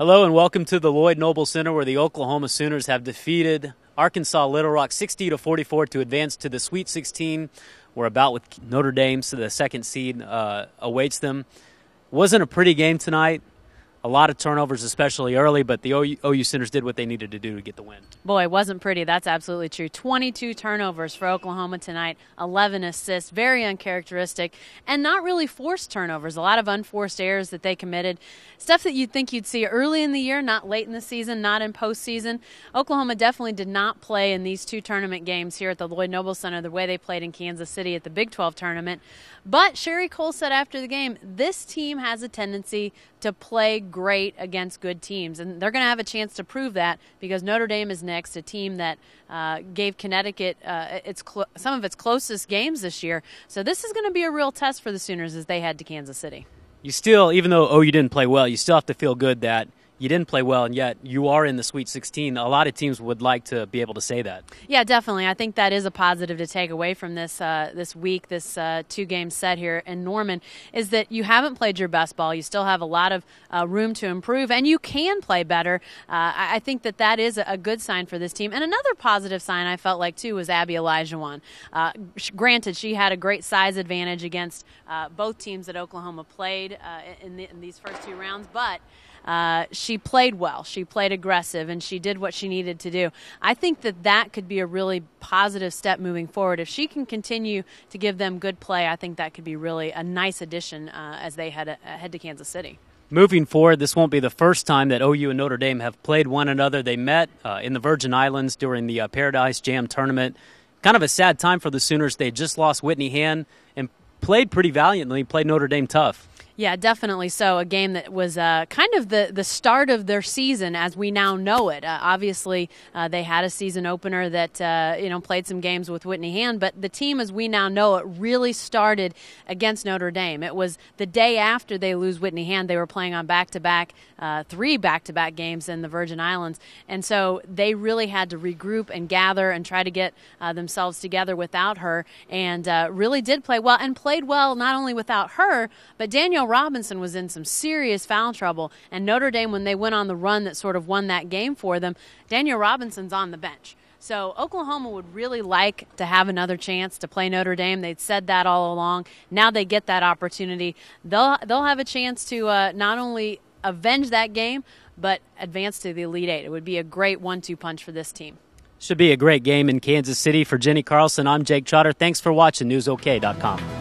Hello and welcome to the Lloyd Noble Center, where the Oklahoma Sooners have defeated Arkansas Little Rock 60-44 to advance to the Sweet 16. We're about with Notre Dame, so the second seed awaits them. Wasn't a pretty game tonight. A lot of turnovers, especially early, but the OU Sooners did what they needed to do to get the win. Boy, it wasn't pretty. That's absolutely true. 22 turnovers for Oklahoma tonight, 11 assists, very uncharacteristic, and not really forced turnovers. A lot of unforced errors that they committed. Stuff that you'd think you'd see early in the year, not late in the season, not in postseason. Oklahoma definitely did not play in these two tournament games here at the Lloyd Noble Center the way they played in Kansas City at the Big 12 tournament. But Sherry Cole said after the game, this team has a tendency to play great against good teams, and they're going to have a chance to prove that because Notre Dame is next, a team that gave Connecticut some of its closest games this year. So this is going to be a real test for the Sooners as they head to Kansas City. You still, even though OU didn't play well, you still have to feel good that you didn't play well, and yet you are in the Sweet 16. A lot of teams would like to be able to say that. Yeah, definitely. I think that is a positive to take away from this week, this two-game set here in Norman, is that you haven't played your best ball. You still have a lot of room to improve, and you can play better. I think that is a good sign for this team. And another positive sign I felt like, too, was Abby Elijahwan. Granted, she had a great size advantage against both teams that Oklahoma played in these first two rounds, but she played well. She played aggressive, and she did what she needed to do. I think that could be a really positive step moving forward. If she can continue to give them good play, I think that could be really a nice addition as they head to Kansas City. Moving forward, this won't be the first time that OU and Notre Dame have played one another. They met in the Virgin Islands during the Paradise Jam tournament. Kind of a sad time for the Sooners. They just lost Whitney Hand and played pretty valiantly, played Notre Dame tough. Yeah, definitely so. A game that was kind of the start of their season as we now know it. Obviously, they had a season opener that played some games with Whitney Hand, but the team as we now know it really started against Notre Dame. It was the day after they lose Whitney Hand. They were playing on three back-to-back games in the Virgin Islands, and so they really had to regroup and gather and try to get themselves together without her, and really did play well and played well not only without her, but Danielle Robinson was in some serious foul trouble, and Notre Dame, when they went on the run that sort of won that game for them, Danielle Robinson's on the bench. So Oklahoma would really like to have another chance to play Notre Dame. They'd said that all along. Now they get that opportunity. They'll have a chance to not only avenge that game, but advance to the Elite Eight. It would be a great 1-2 punch for this team. Should be a great game in Kansas City. For Jenny Carlson, I'm Jake Trotter. Thanks for watching NewsOK.com.